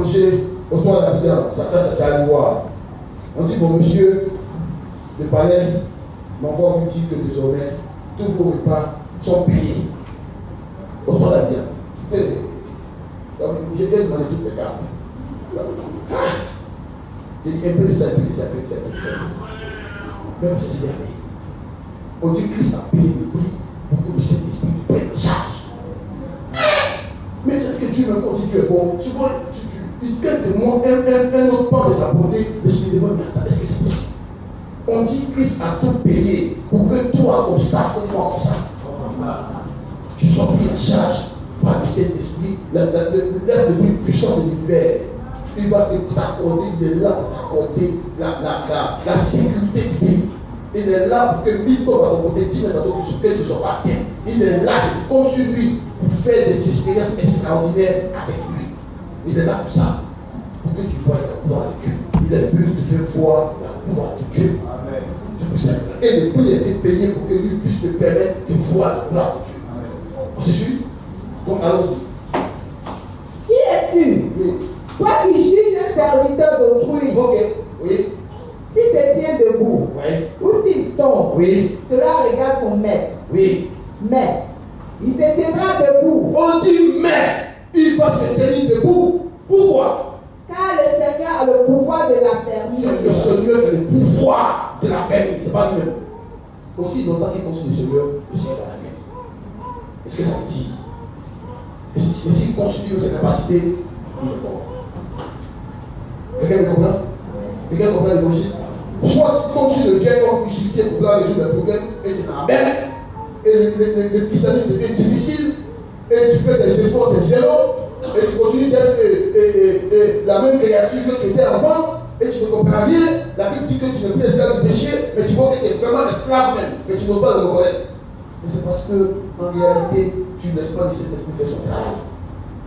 manger au toit d'Abidjan. Ça c'est à voir. On dit, bon monsieur, le palais m'envoie vous dire que désormais, tous vos repas sont payés au toit d'Abidjan. Je viens demander toutes les cartes. J'ai dit un peu de ça, un peu de ça, un peu de ça, un peu de ça. Même si c'est payé. On dit que Christ a payé le prix pour que le Saint-Esprit prenne charge. Mais c'est que Dieu me dit que tu es bon. Souvent, quelqu'un de moi, un autre part de sa bonté, mais je me demande, mais est-ce que c'est possible? On dit que Christ a tout payé pour que toi, comme ça, comme ça, tu sois pris en charge par le Saint-Esprit, l'être le plus puissant de l'univers. Il va t'accorder, il est là pour t'accorder la sécurité de vie. Il est là pour que 1000 tonnes à ton côté, 10 mètres à ton côté, tu ne sois pas terre. Il est là, tu comptes sur lui pour faire des expériences extraordinaires avec lui. Il est là pour ça, pour que tu vois la gloire de Dieu. Il est venu te faire voir la gloire de Dieu. Amen. C'est pour ça. Et le prix a été payé pour que lui puisse te permettre de voir la gloire de Dieu. On se suit? Donc allons-y. Qui es-tu? Oui. Toi qui juges un serviteur d'autrui. Ok. Oui. Si se tient debout, Oui. ou s'il tombe, Oui. cela regarde son maître. Oui. Mais il se tiendra debout. On dit mais il va se tenir debout. Pourquoi? Car le Seigneur a le pouvoir de la fermer. C'est le Seigneur qui a le pouvoir de la fermer. C'est pas lui-même. Aussi longtemps qu'il construit le Seigneur, le Seigneur va la fermer. Est-ce que ça veut dire? Et s'il construit ses capacités, il est mort. Quelqu'un me comprend? Quelqu'un comprend l'évangile? Soit comme tu le viens comme crucifié pour pouvoir résoudre les problèmes, et tu es dans la mer, et le christianisme devient difficile, et tu fais des efforts, c'est zéro, et tu continues d'être la même créature que tu étais avant, et tu ne comprends rien. La Bible dit que tu ne peux esclave du péché, mais tu vois que tu es vraiment esclave même, mais tu n'oses pas le reconnaître. Mais c'est parce que, en réalité, tu ne laisses pas le Saint-Esprit faire son travail.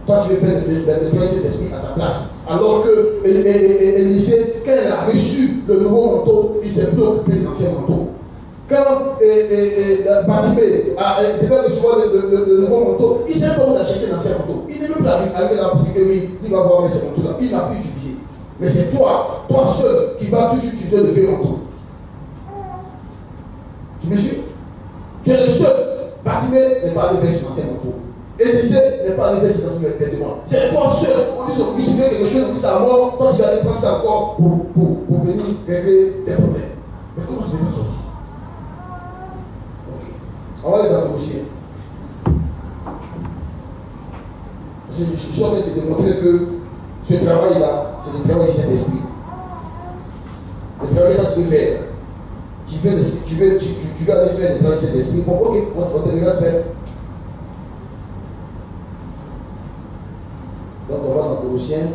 Toi, tu veux faire de cet esprit à sa place. Alors que Élisée, quand elle a reçu le nouveau manteau, il s'est préoccupé de l'ancien manteau. Quand Bartimée devait recevoir le nouveau manteau, il s'est pas d'acheter l'ancien manteau. Il n'est même pas avec la boutique, oui, il va voir ce manteau-là. Il n'a plus utilisé. Mais c'est toi seul, qui vas toujours utiliser le vieux manteau. Tu me suis? Tu es le seul. Bartimée n'est pas arrivé sur l'ancien manteau. Élisée n'est pas arrivé sur l'ancien manteau. C'est toi seul. On dit que tu fais quelque chose, on dit ça mort, toi tu vas aller prendre ça encore pour venir régler tes problèmes. Mais comment je vais m'en sortir? On va aller dans le dossier. Je suis en train de démontrer que ce travail-là, c'est le travail Saint-Esprit. Le travail que tu veux faire. Tu veux aller faire le travail Saint-Esprit. Bon, ok, on te regarde faire. Donc on va dans Colossiens.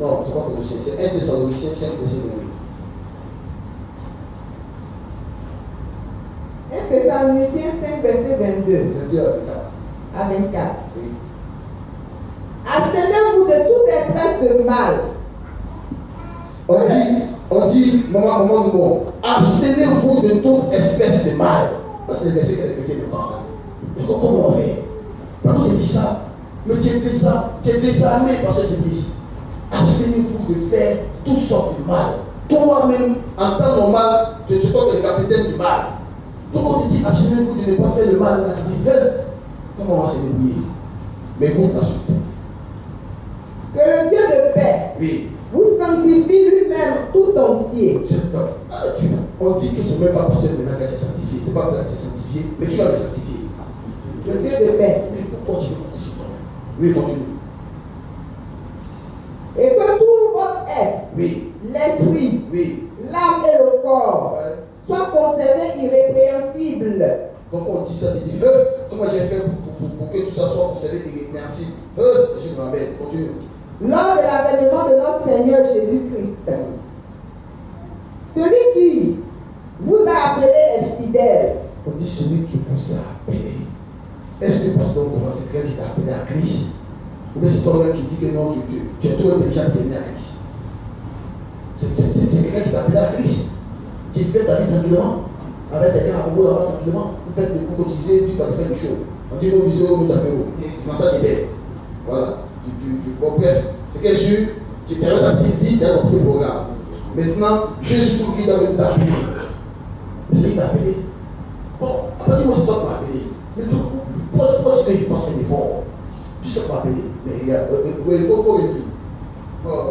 Non, c'est pas Colossiens, c'est 1 Thessaloniciens 5, verset 22. 1 Thessaloniciens 5, verset 22 à 24. Oui. Abstenez-vous de toute espèce de mal. On dit, maman, abstenez-vous de toute espèce de mal. Ça, c'est le verset qu'elle a écrit de part. Mais comment on fait? Pourquoi il dit ça? Mais tu es désarmé par ce service. Abstenez-vous de faire toutes sortes de mal. Toi-même, en temps normal, tu es le capitaine du mal. Donc on te dit, abstenez-vous de ne pas faire le mal. On dit, comment on va se débrouiller? Mais écoute la suite. Que le Dieu de paix vous sanctifie lui-même tout entier. On dit que ce n'est même pas parce que maintenant qu'elle s'est sanctifiée. Ce n'est pas qu'elle s'est sanctifiée, mais qui va le sanctifier? Le Dieu de paix. Mais pourquoi tu veux compter sur toi? Oui, continue. Et que tout votre être, l'esprit, l'âme et le corps soient conservés irrépréhensibles. Donc on dit ça, il dit, comment j'ai fait pour que tout ça soit conservé irrépréhensible? Je suis grand-mère, continue. Lors de l'avènement de notre Seigneur Jésus-Christ, celui qui vous a appelé est fidèle. On dit celui qui vous a appelé. Est-ce que parce qu'on commence, c'est quelqu'un qui t'a appelé à Christ? Ou bien c'est toi-même qui dis que non, tu es toi déjà appelé à Christ? C'est quelqu'un qui t'a appelé à Christ. Tu fais ta vie tranquillement. Avec quelqu'un à propos là-bas tranquillement. Vous faites des coups cotisés, puis tu vas faire du show. On dit non, bisous, nous t'as fait où? C'est dans ça l'idée. Voilà. Bon, bref, c'est que tu avais ta petite vie, tu as compris le programme. Maintenant, Jésus qui t'a appelé. C'est lui qui t'a appelé. Bon, après, moi, c'est toi qui m'as appelé. Mais pourquoi est-ce que tu fasses un effort? Tu sais pas appeler. Mais regarde, il faut le dire.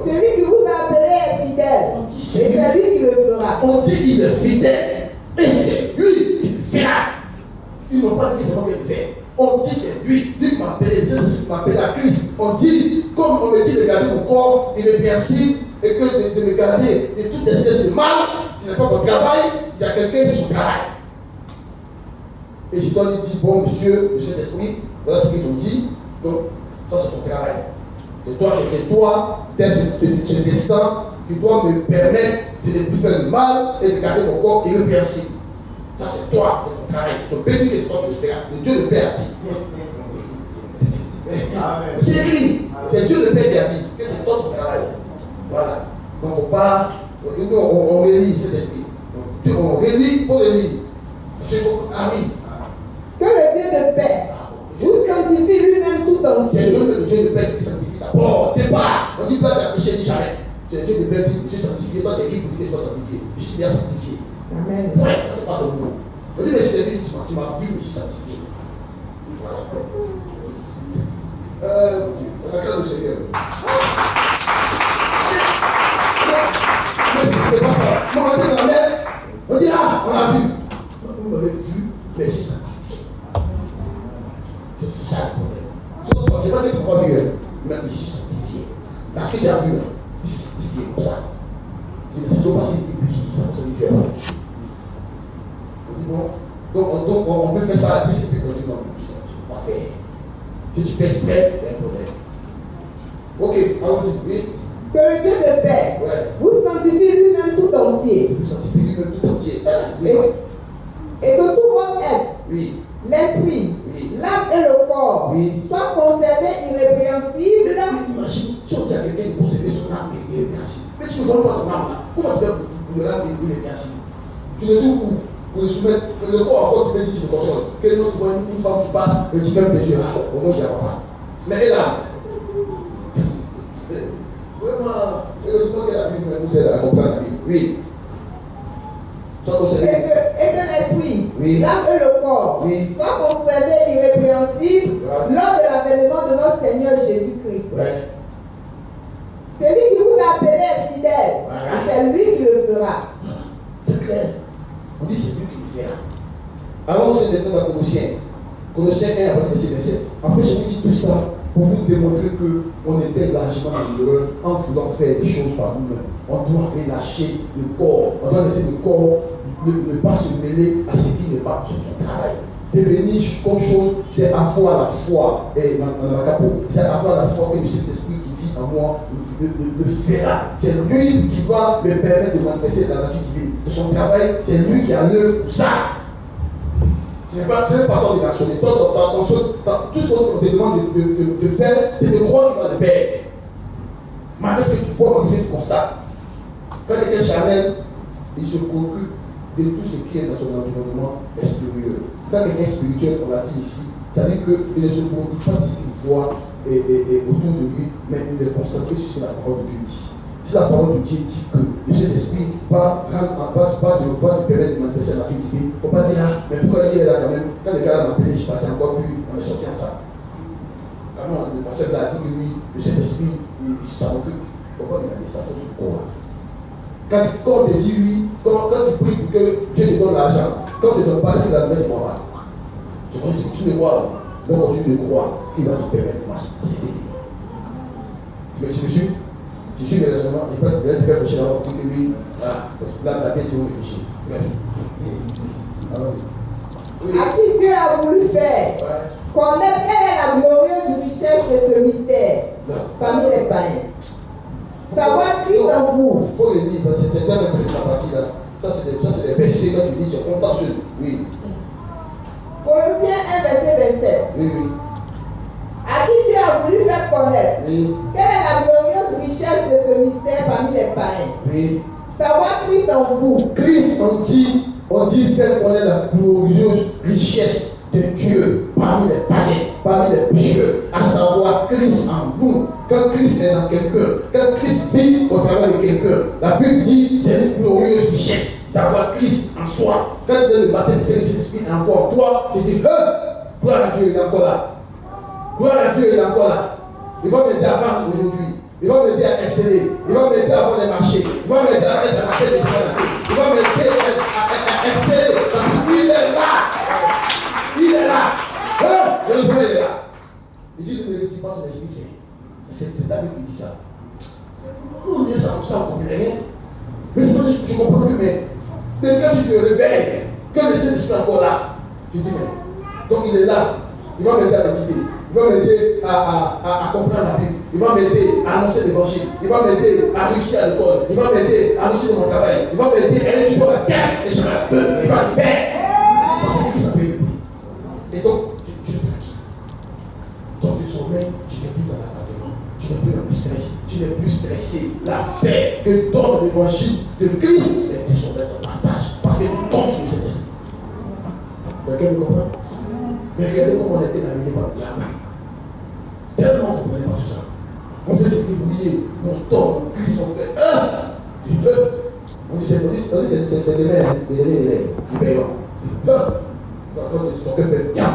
Celui qui vous a appelé est fidèle. Et c'est lui qui le fera. On dit qu'il est fidèle. Et c'est lui qui le fera. Ils n'ont pas dit que c'est moi qui le fais. On dit c'est lui. Lui qui m'a appelé. Dieu m'a appelé à Christ. On dit, comme on me dit de garder mon corps, il est merci. Et que de me garder de toute espèce de mal, ce n'est pas mon travail, il y a quelqu'un sur son travail. Et je dois lui dire, bon monsieur, le Saint-Esprit, voilà ce qu'ils ont dit, donc ça c'est ton travail. C'est toi, ce destin qui doit me permettre de ne plus faire de mal et de garder mon corps irréversible. Ça c'est toi, c'est ton travail. Je bénis les sports de faire. Le Dieu le Père dit. C'est lui, c'est Dieu le Père qui a dit que c'est toi ton travail. Voilà. Donc on relit cet esprit. On relit pour relire. Ah oui. Que le Dieu de paix vous sanctifie lui-même tout entier. C'est le Dieu de paix qui sanctifie d'abord. Départ. On dit pas d'appliquer, dit jamais. C'est le Dieu de paix qui dit sanctifié. Toi, c'est qui pour dire que tu sois sanctifié. Je suis bien sanctifié. Amen. Ouais, c'est pas ton mot. On dit, mais je t'ai dit, tu m'as vu, je suis sanctifié. Voilà. On a qu'à le Seigneur. Mais c'est pas ça. Moi, on était dans la mer. On dit, ah, on a vu. On m'avait vu, mais je suis sanctifié. C'est ça le problème. Je n'ai pas dit qu'on va vu, mais je suis sanctifié. Parce que j'ai vu, je suis sanctifié comme ça. C'est trop facile de lui, ça me cœur. On dit bon, donc on peut faire ça à plus, et puis on dit non, je ne peux pas faire. Si tu fais exprès, il y a un problème. Ok, allons-y, oui. Que le Dieu de paix vous sanctifie lui-même tout entier. Vous sanctifie lui-même tout entier. Oui. Et que tout votre être, oui. l'esprit, oui. l'âme et le corps oui. soient conservés irrépréhensibles. Imagine, si on dit à quelqu'un de conserver son âme irrépréhensible. Mais tu ne vois pas ton âme là. Comment tu fais pour le âme irrépréhensible? Tu le trouves où? Pour le soumettre, le corps encore, tu peux dire, tu le contrôles. Quelle autre soit une femme qui passe et qui fait un plaisir. Au moins, j'y arrive pas. Mais elle là, vraiment, heureusement qu'elle a vu, nous aide à comprendre la vie. Oui. Et que l'esprit, oui. l'âme et le corps oui. soient conservés irrépréhensibles lors de l'avènement de notre Seigneur Jésus-Christ. Ouais. Celui qui vous a appelé est fidèle. Voilà. Et c'est lui qui le fera. C'est clair. On dit c'est lui qui le fera. Alors, c'est maintenant dans Colossiens. Colossiens 1 après verset 27. En fait, je vous dis tout ça pour vous démontrer qu'on était largement malheureux en voulant faire des choses par nous-mêmes. On doit relâcher le corps. On doit laisser le corps ne pas se mêler à ce qui n'est pas son travail. Devenir comme chose, c'est à la fois la foi, et c'est à la fois la foi que le Saint-Esprit qui vit en moi le fera. C'est lui qui va me permettre de manifester la nature divine. Son travail, c'est lui qui a l'œuvre pour ça. Ce n'est pas ton de l'action. Tout ce qu'on te demande de faire, c'est de croire qu'il va le faire. Malgré ce que tu vois, malgré ce que tu constates. Quand quelqu'un est charnel, il se préoccupe de tout ce qui est dans son environnement extérieur. Quand quelqu'un est spirituel, on l'a dit ici, ça veut dire qu'il ne se préoccupe pas de ce qu'il voit autour de lui, mais il est concentré sur ce que la parole de Dieu dit. Si la parole de Dieu dit que le Saint-Esprit va te permettre de manifester la vie, on va dire, ah, mais pourquoi il est là quand même? Quand les gars m'appelaient, je passais encore plus, on est sorti ensemble. Quand le pasteur a dit que oui, le Saint-Esprit, ça m'occupe. Pourquoi il a dit ça? Pour quoi? Quand on te dit oui, quand tu pries pour que Dieu te donne l'argent, quand on ne te donne pas, c'est la même moi. Tu me crois, donc tu me crois qu'il va te permettre de marcher. Tu me suis? Je suis le raisonnement, je peux te faire réfléchir là, pour que oui, là, la tête, tu vas réfléchir. Bref. À qui Dieu a voulu faire connaître quelle est la glorieuse richesse de ce mystère parmi les païens. Savoir Christ en vous. Il faut le dire, parce que c'est un peu la partie là. Ça, c'est des versets quand tu dis, tu es content sur. Oui. Colossiens 1, verset 27. Oui, oui. À qui tu as voulu faire connaître Oui. quelle est la glorieuse richesse de ce mystère parmi les païens? Oui. Savoir Christ en vous. Christ, on dit faire connaître la glorieuse richesse de Dieu parmi les païens, parmi les pécheurs, à savoir Christ en nous. Quand Christ est dans quelqu'un, quand Christ vit au travers de quelqu'un, la Bible dit c'est une glorieuse richesse d'avoir Christ en soi. Quand le baptême de Saint-Esprit est encore toi, tu dis, gloire à Dieu, il est encore là. Gloire à Dieu, il est encore là. Il va m'aider à vendre aujourd'hui. Il va m'aider à exceller. Il va m'aider à avoir des marchés. Il va m'aider à faire des marchés des gens. Il va m'aider à exceller. Il est là. Il est là. Le Seigneur est là. Il dit ne récite pas ton esprit saint. C'est David qui dit ça. On dit ça, on comprend rien. Mais je comprends plus, mais quand tu te réveilles, que le Saint-Esprit est encore là, tu dis mais. Donc il est là. Il va m'aider à méditer. Il va m'aider à comprendre la Bible. Il va m'aider à annoncer l'évangile. Il va m'aider à réussir à l'école. Il va m'aider à réussir dans mon travail. Il va m'aider à aller toujours à terre. Et je vais il va le faire. Parce que c'est qui ça peut aider. Et donc, je le fais. Donc, le sommeil, je n'ai plus dans l'abattement. Je n'ai plus dans le stress. Je n'ai plus stressé. La paix que donne l'évangile de Christ, et le sommeil te partage. Parce que tu tombes sur cet esprit. Quelqu'un me comprend? Mais regardez comment on a été amené par le diable. Tellement on ne comprenait pas tout ça. On fait se débrouiller, mon temps, mon Christ, on fait on dit c'est des mères, des élèves, qui payent. Donc, fait bien.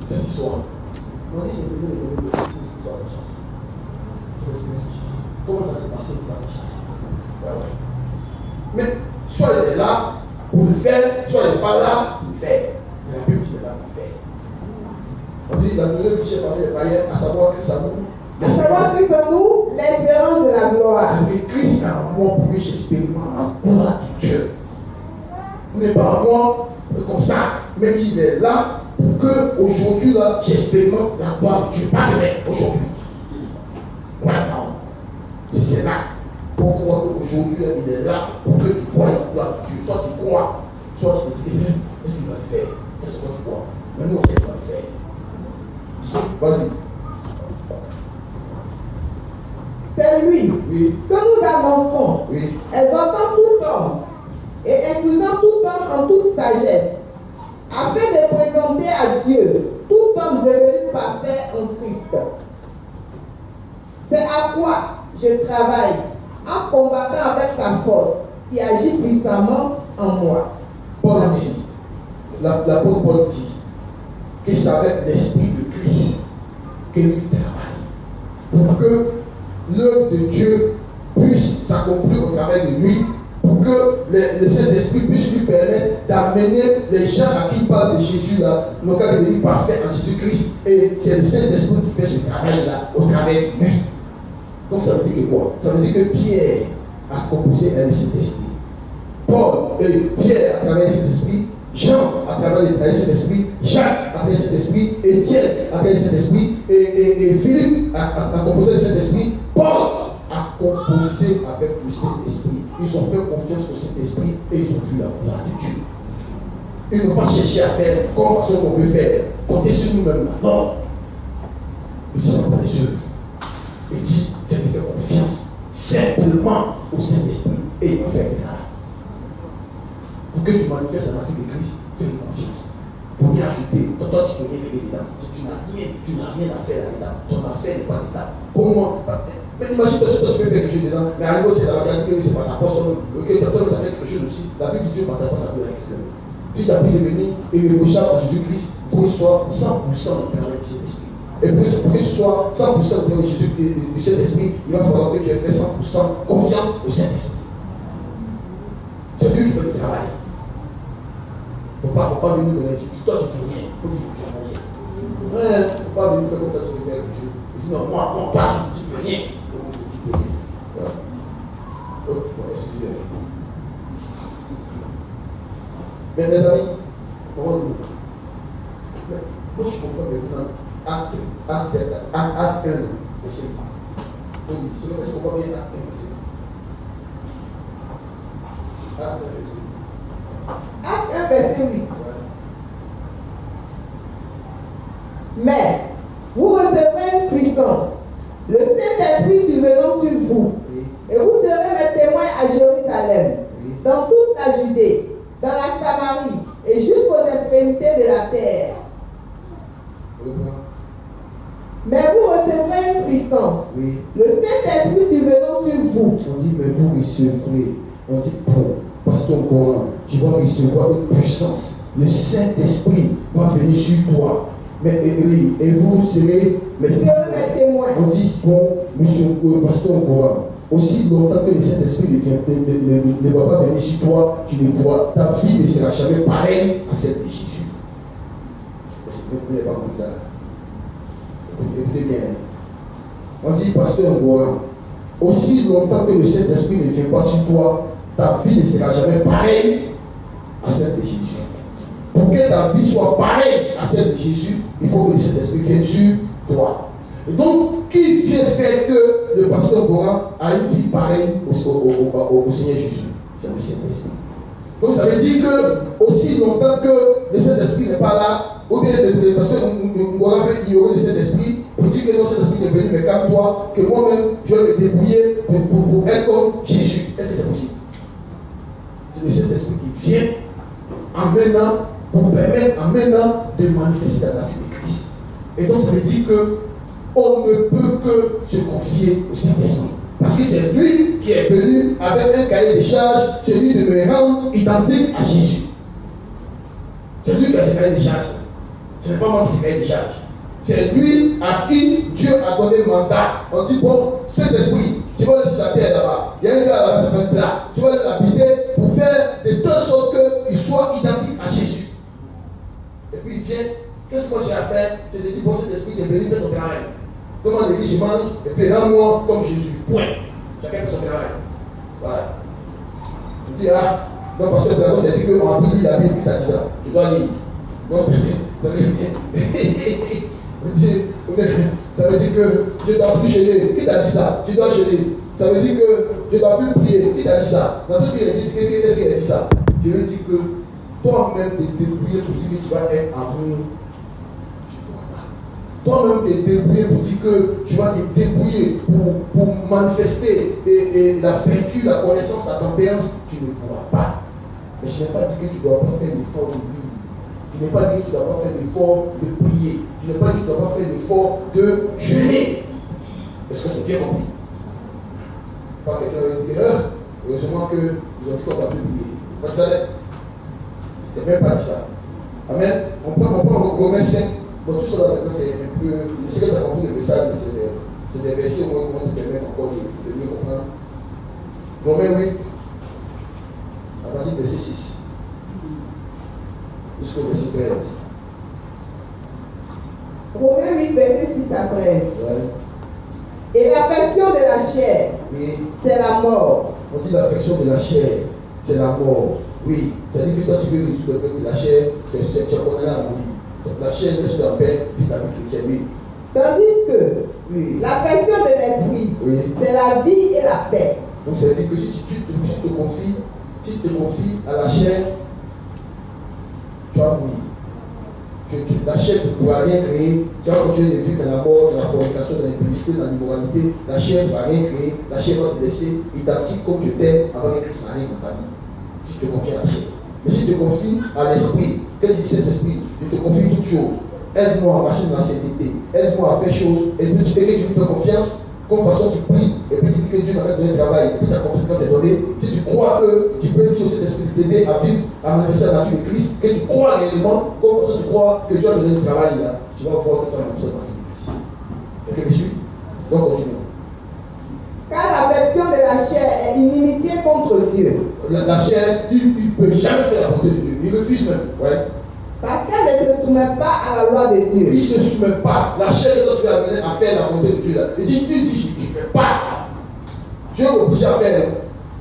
Cette histoire. On dit c'est des histoire, ça change. Comment ça s'est passé pour ça change? Mais soit il est là pour le faire, soit il n'est pas là pour le faire. La Bible dit là pour le faire. On dit la glorieuse richesse parmi les païens, à savoir Christ en nous. À savoir Christ en nous, l'espérance de la gloire. Avec Christ en moi pour que j'expérimente la gloire de Dieu. Il n'est pas en moi comme ça, mais il est là pour que aujourd'hui là, j'expérimente la gloire de Dieu. Pas demain, aujourd'hui. Maintenant. Et c'est là. Pourquoi aujourd'hui là, il est là pour que tu vois la gloire de Dieu. Soit tu crois, soit tu te dis, est-ce qu'il va le faire? C'est ce que tu crois. Mais nous, on sait pas le faire. Vas-y. C'est lui Oui. que nous annonçons, Oui. exhortant tout homme et instruisant tout homme en toute sagesse, afin de présenter à Dieu tout homme devenu parfait en Christ. C'est à quoi je travaille en combattant avec sa force qui agit puissamment en moi. Paul dit, l'apôtre Paul dit, que c'est avec l'esprit de Christ que lui travaille. Pour que l'œuvre de Dieu puisse s'accomplir au travers de lui, pour que le Saint-Esprit puisse lui permettre d'amener les gens à qui il parle de Jésus là, le cas de devenir parfait en Jésus-Christ. Et c'est le Saint-Esprit qui fait ce travail-là au travers de lui. Donc ça veut dire que quoi? Ça veut dire que Pierre a composé un Saint-Esprit. Paul et Pierre à travers cet esprit, Jean à travers cet esprit, Jacques à travers cet esprit, Étienne à travers cet esprit, et Philippe a composé le Saint-Esprit. Paul a composé avec le Saint-Esprit. Ils ont fait confiance au Saint-Esprit et ils ont vu la gloire de Dieu. Ils n'ont pas cherché à faire comme ce qu'on veut faire, compter sur nous-mêmes. Non. Ils ne sont pas des œuvres. Il dit, c'est de faire confiance simplement au Saint-Esprit et il va faire le travail. Pour que tu manifestes la nature de Christ, fais confiance. Pour y arriver, toi tu peux rien faire dedans. Tu n'as rien à faire là-dedans. Ton affaire n'est pas dedans. Comment? Mais imagine que tu peux faire quelque chose dedans, mais à nouveau c'est la réalité que c'est pas ta force. Ok, toi tu as fait quelque chose aussi. La Bible dit Dieu ne partage pas sa gloire avec quelqu'un. Puis tu as pu devenir irréprochable en Jésus-Christ, il faut que ce soit 100% le permis de cet esprit. Et pour que ce soit 100% le permis de cet esprit, il va falloir que tu aies fait 100% confiance au Saint-Esprit. C'est lui qui fait le travail. Il ne faut pas venir me dire, toi tu ne fais rien, il faut que tu ne fais rien. Il ne faut pas venir faire comme ça, tu veux faire quelque chose. Il dit non, moi, toi tu ne fais rien. Tu peux rien. Donc, excusez-moi. Mais mes amis, comment nous? Moi je comprends maintenant acte 1, verset 1. Je comprends bien acte 1, verset 1. Acte 1, verset 8. Mais vous recevrez une puissance, le Saint-Esprit survenant sur vous, et vous serez mes témoins à Jérusalem, dans toute la Judée, dans la Samarie, et jusqu'aux extrémités de la terre. Mais vous recevrez une puissance, le Saint-Esprit survenant sur vous. On dit, mais vous recevrez. On dit, bon, parce ton Coran, tu vas recevoir une puissance. Le Saint-Esprit va venir sur toi. Mais et vous serez mes témoins. On dit, bon, monsieur, pasteur Coran, aussi longtemps que le Saint-Esprit ne va pas venir sur toi, tu ne pourras, ta vie ne sera jamais pareille à celle de Jésus. Vous ne pouvez pas comme ça. Écoutez bien. On dit, pasteur Coran, aussi longtemps que le Saint-Esprit ne vient pas sur toi, ta vie ne sera jamais pareille à celle de Jésus. Pour que ta vie soit pareille à celle de Jésus, il faut que le Saint-Esprit vienne sur toi. Et donc, qui vient faire que le pasteur Coran a une vie pareille au Seigneur Jésus? C'est le Saint-Esprit. Donc, ça veut dire que aussi longtemps que le Saint-Esprit n'est pas là, ou bien le pasteur Coran veut ignorer le Saint-Esprit, pour dire que le Saint-Esprit est venu, mais calme-toi, que moi-même, je vais me débrouiller pour être comme Jésus. Est-ce que c'est possible? C'est le Saint-Esprit qui vient en maintenant pour permettre en maintenant de manifester la nature de Christ. Et donc ça veut dire que on ne peut que se confier au Saint-Esprit. Parce que c'est lui qui est venu avec un cahier de charges, celui de me rendre identique à Jésus. C'est lui qui a ce cahier de charges. Ce n'est pas moi qui ai ce cahier de charges. C'est lui à qui Dieu a donné le mandat. On dit, bon, Saint-Esprit, tu vas aller sur la terre là-bas. Il y a un gars là-bas qui s'appelle Plat. Tu vas l'habiter pour faire de telle sorte qu'il soit identique à Jésus. Et puis il vient, qu'est-ce que moi j'ai à faire? Je te dis, bon, Saint-Esprit, il est venu faire ton travail. Comment il dit, je mange, et puis rends-moi comme Jésus. Point. Chacun fait son travail. Voilà. Tu dis, ah, non, parce que Blago, c'est dit qu'on a pu lire la Bible, qui t'a dit ça. Tu dois lire. Non, ça veut dire ça veut dire que je ne dois plus gêner. Qui t'a dit ça? Tu dois gêner. Ça veut dire que je ne dois plus prier. Qui t'a dit ça? Dans tout ce qu'il a dit, qu'est-ce qu'il a dit ça? Je veux dire que toi-même te débrouiller pour dire que tu vas être amour. Tu ne pourras pas. Toi-même te débrouiller pour dire que tu vas te débrouiller pour manifester la vertu, la connaissance, la tempérance. Tu ne pourras pas. Mais je n'ai pas dit que tu ne dois pas faire l'effort de prier. Je n'ai pas dit que tu ne dois pas faire l'effort de prier. Je n'ai pas dit que tu ne dois pas faire l'effort de jeûner. Est-ce que c'est bien compris? Pas quelqu'un va dire, heureusement qu'ils ont dit qu'on va plus prier. Pas ça, je n'ai même pas dit ça. Amen. On prend Romains 5. Bon, tout ça là maintenant, c'est un peu. Je sais que tu as compris le message, mais c'est des versets où on te permet encore de mieux comprendre. Romains 8, à partir du verset 6. Jusqu'au verset 13. Romains 8, verset 6 à 13. Ouais. Et l'affection de la chair, Oui. c'est la mort. On dit l'affection de la chair, c'est la mort. Oui. C'est-à-dire que toi, tu veux résoudre le problème de la chair, tu as condamné à mourir. Donc la chair laisse la paix, puis la vie chrétienne, oui. Tandis que Oui. l'affection de l'esprit, Oui. c'est la vie et la paix. Donc ça veut dire que si tu te confies à la chair, tu vas mourir. La chair ne pourra rien créer. Tu vas continuer de vivre dans la mort, dans la fornication, dans l'impudicité, dans l'immoralité. La chair ne pourra rien créer. La chair va te laisser identique comme tu étais avant que Christ n'arrive dans ta vie. Si tu te confies à la chair. Mais si tu te confies à l'esprit, qu'est-ce que dit cet esprit? Je te confie toutes choses. Aide-moi à marcher dans la sainteté. Aide-moi à faire choses. Et puis tu fais que tu me fais confiance. Comme façon tu pries, et puis tu dis que Dieu m'a donné le travail, et puis ta confiance va te donner. Si tu crois que tu peux dire au Saint-Esprit de t'aider à vivre, à manifester la nature de Christ, que tu crois réellement, comme façon tu crois que Dieu a donné le travail là, tu vas voir que tu vas manifester la nature de Christ. Est-ce que je suis? Donc continuons. Car l'affection de la chair est inimitié contre Dieu. La chair, il ne peut jamais faire la volonté de Dieu. Il refuse même. Ouais. Parce qu'elle ne se soumet pas à la loi de Dieu. Il ne se soumet pas. La chair que toi tu vas amener à faire la volonté de Dieu. Là. Il dit, je ne fais pas. Dieu m'oblige à faire.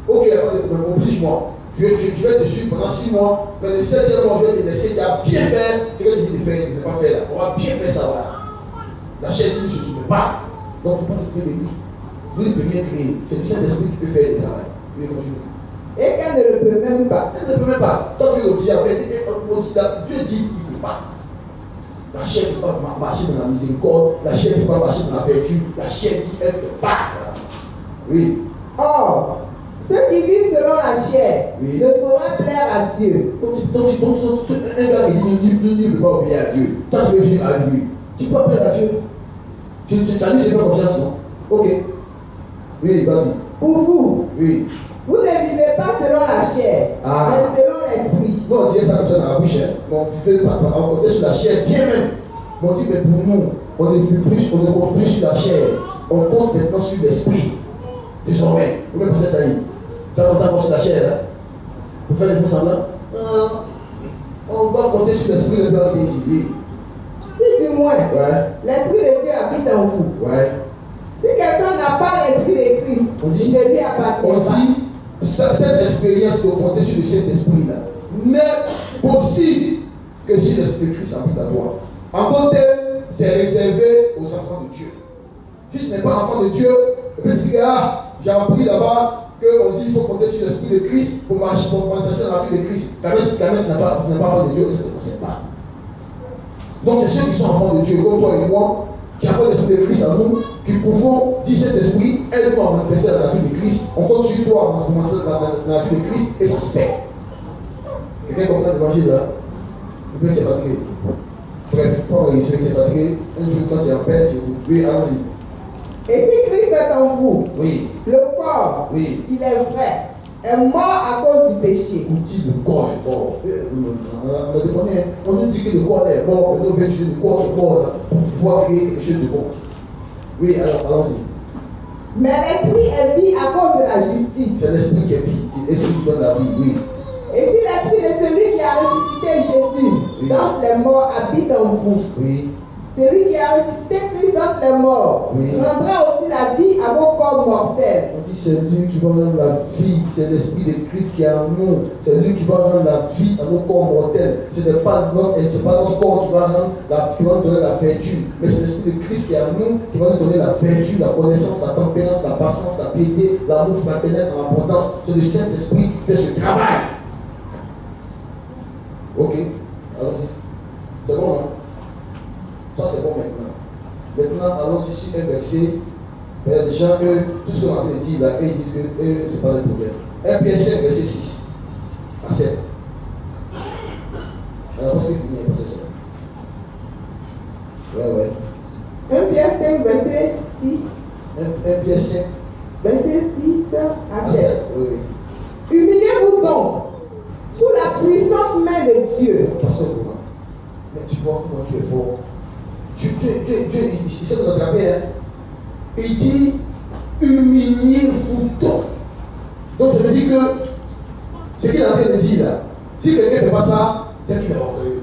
Ok, oblige-moi. Je vais te suivre pendant 6 mois. Mais le 7e mois, je vais te laisser à bien faire ce que tu dis de faire. Il ne pas faire là. On va bien faire ça. Voilà. La chair dit, ne se soumet pas. Donc, il ne faut pas te créer de lui. Lui, il ne peut rien créer. C'est le Saint-Esprit qui peut faire le travail. Oui, continue. Et qu'elle ne le peut même pas. Elle ne peut même pas. Toi, tu es obligé à faire. Dieu dit qu'il ne peut pas. La chair ne peut pas marcher dans la miséricorde. La chair ne peut pas marcher dans la vertu. La chair dit elle ne peut pas. Oui. Or, ceux qui vivent selon la chair Oui. ne sauront plaire à Dieu. Donc, un gars qui dit ne veut pas obéir à Dieu. Toi, tu veux vivre avec lui. Tu peux appeler à Dieu. Ça dit, j'ai fait confiance, non? Ok. Oui, vas-y. Pour vous, Oui. vous ne vivez pas selon la chair, mais selon l'esprit. Non, on dit ça comme ça dans la bouche. On fait pas, on compte sur la chair, bien même. On dit, mais pour nous, on ne vit plus, on ne compte plus sur la chair. On compte maintenant sur l'esprit. Désormais, vous même pensez ça y est. Tu as longtemps sur la chair, hein? Vous faites des faux semblants? On va compter sur l'esprit de Dieu. Oui. Si du moins, Ouais. l'esprit de Dieu habite en vous. Ouais. Si quelqu'un n'a pas l'esprit de Christ, On dit- il ne lui appartient On pas. dit, cette expérience de compter sur le Saint-Esprit-là n'est possible que si l'Esprit de Christ habite à toi. En d'autres termes, c'est réservé aux enfants de Dieu. Si tu n'es pas enfant de Dieu, tu peux dire, j'ai appris là-bas qu'on dit qu'il faut compter sur l'Esprit de Christ pour marcher, pour manifester dans la vie de Christ. Quand même, tu n'es pas enfant de Dieu, ça ne te concerne pas. Donc, c'est ceux qui sont enfants de Dieu, comme toi et moi, qui avons l'Esprit de Christ à nous, qui pouvons dire cet esprit, aide-nous à manifester la nature de Christ. On compte sur toi à commencer la nature de Christ et ça se fait. Quelqu'un comprend l'évangile là? Le père s'est fatigué. Bref, quand il s'est fatigué, un jour quand tu es en paix, tu dis, oui, allons-y. Et si Christ est en vous, Oui, le corps, oui. il est vrai, est mort à cause du péché. On dit le corps est mort. On nous dit que le corps est mort, mais nous venons le corps est mort là, pour pouvoir créer quelque chose de bon. Oui, alors allons-y. Mais l'esprit est vie à cause de la justice. C'est l'esprit qui est vie, qui est l'esprit qui donne la vie, oui. Et si l'esprit de celui qui a ressuscité Jésus Oui. dans les morts habite en vous, Oui, celui qui a ressuscité Christ dans les morts Oui. rendra aussi la vie à vos corps mortels. on dit c'est lui qui va rendre la vie, c'est l'esprit de Christ qui est en nous, c'est lui qui va rendre la vie à nos corps mortels. Ce n'est pas notre corps qui va rendre qui va nous donner la vertu, mais c'est l'esprit de Christ qui est en nous qui va nous donner la vertu, la connaissance, la tempérance, la patience, la piété, l'amour fraternel en abondance. C'est le Saint-Esprit qui fait ce travail. Ok, allons-y. C'est bon, non? Ça c'est bon maintenant. Maintenant, allons-y sur un verset. Il y a des gens, tout ce qu'on a dit là, ils disent que c'est pas un problème. 1 Pierre 5, verset 6 à 7. Alors, parce que c'est fini, c'est ça. Ouais. 1 Pierre 5, verset 6. 1 Pierre 5 Verset 6 à à 7. 7. Oui. Humiliez-vous donc sous la puissante main de Dieu. Pasteur, comment? Mais tu vois comment tu es fort. Dieu, il sait nous attraper, hein. Il dit, humiliez-vous donc. Donc ça veut dire que, ce qu'il est en train de dire là, si quelqu'un ne fait pas ça, c'est qu'il est orgueilleux.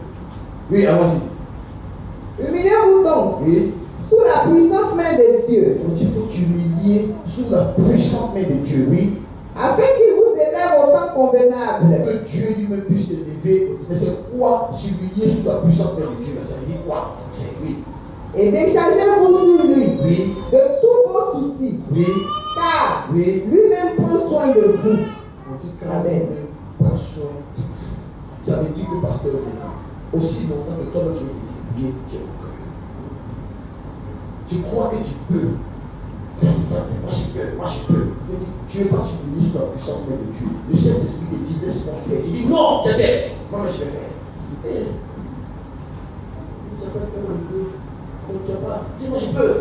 Oui, allons-y. Humiliez-vous donc Oui. sous la puissante main de Dieu, Donc il faut t'humilier sous la puissante main de Dieu, oui. afin qu'il vous élève au temps convenable. Pour que Dieu lui-même puisse t'élever. Mais c'est quoi s'humilier sous la puissante main de Dieu? Ça veut dire quoi? C'est oui. Et déchargez-vous sur lui Oui. de tous vos soucis, Oui. car Oui. lui-même prend soin de vous. On dit quand même, prends soin de vous. Ça veut dire que pasteur est là. Aussi longtemps que toi, tu es bien, tu es orgueilleux. Tu crois que tu peux. Tu dis, moi je peux. Tu n'es pas soumis sous la puissance de Dieu. Le Saint-Esprit te dit, laisse-moi faire. Il dit, non, t'es. Moi, je vais faire. Et vous avez peur un peu. Dis-moi, je peux.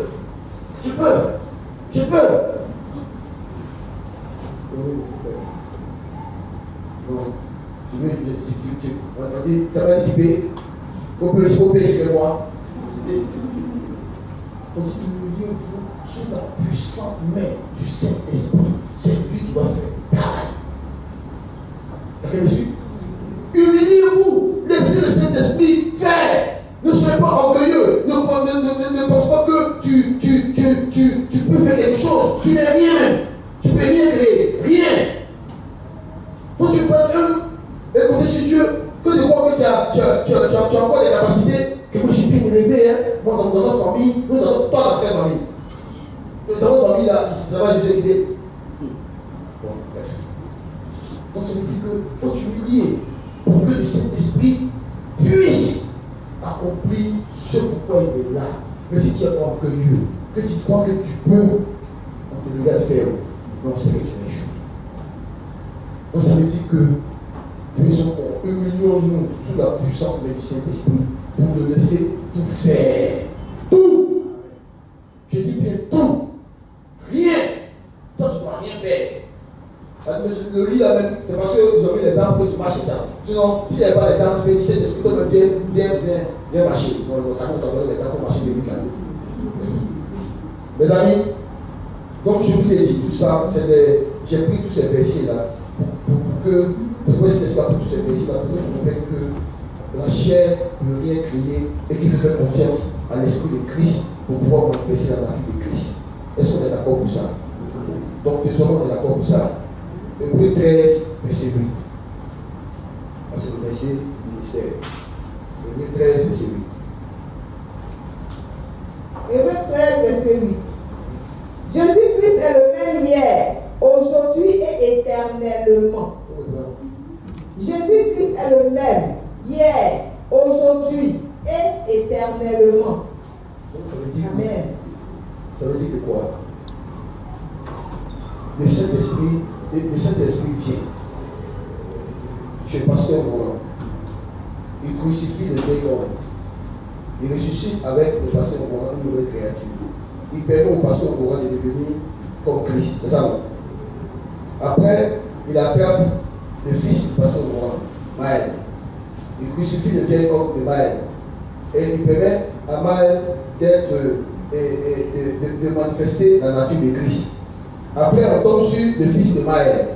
Non, on dit, tu vas équiper. Au pays, je vais voir. On dit, humiliez-vous sous la puissante main du Saint-Esprit. C'est lui qui va faire le travail. D'accord, monsieur? Humiliez-vous, laissez le Saint-Esprit faire. Ne soyez pas orgueilleux. Ne pense pas que tu peux faire quelque chose. Tu n'es rien. Tu ne peux rien créer. Rien. Faut que tu fasses et compter sur Dieu. Que de croire que tu as encore des capacités. Que moi je suis bien élevé. Hein. Moi dans notre famille, nous dans toi dans quelle famille? Dans notre famille là, ça va, je vais quitter. Bon, bref. Saint-Esprit puisse accomplir ce pourquoi il est là. Mais si tu es orgueilleux, que tu crois que tu peux, on te regarde faire, non, c'est que tu échoues. Donc ça veut dire que faisons, humilions-nous sous la puissance du Saint-Esprit pour le laisser tout faire. Tout. Je dis bien tout. Rien. Toi, tu ne dois rien faire. Le lit là même, c'est parce que vous avez les dents pour que tu marches ça. Sinon, si il n'y a pas les dents, tu peux dire, c'est ce que tu veux bien marcher. Bon, le camion t'a donné les dents pour marcher les 8 années. Mes amis, donc je vous ai dit tout ça, j'ai pris tous ces versets là pour que, pourquoi c'est pas pour tous ces versets là, pour que vous voyez que la chair ne peut rien créer et qu'il faut faire confiance à l'esprit de Christ pour pouvoir manifester la vie de Christ. Est-ce qu'on est d'accord pour ça? Donc, désormais, on est d'accord pour ça. Hébreux 13, verset 8. C'est le verset ministère. Hébreux 13, verset 8. Hébreux 13, verset 8. Jésus-Christ est le même hier, aujourd'hui et éternellement. Jésus-Christ est le même hier, aujourd'hui et éternellement. Donc, ça veut dire Amen. Ça veut dire que quoi? Le Saint-Esprit vient chez le pasteur Morin. Il crucifie le vieil homme. Il ressuscite avec le pasteur Morin une nouvelle créature. Il permet au pasteur Morin de devenir comme Christ. C'est ça, non? Après, il attrape le fils du pasteur Morin, Maël. Il crucifie le vieil homme de Maël. Et il permet à Maël de manifester la nature de Christ. Après, on tombe sur le fils de Maël.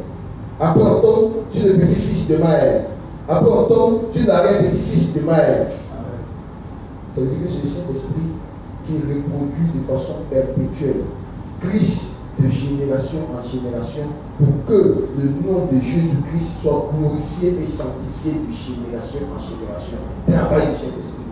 Après, on tombe sur le petit-fils de Maël. Après, on tombe sur l'arrière-petit-fils de Maël. Ça veut dire que c'est le Saint-Esprit qui reproduit de façon perpétuelle Christ de génération en génération pour que le nom de Jésus-Christ soit glorifié et sanctifié de génération en génération. Travail du Saint-Esprit.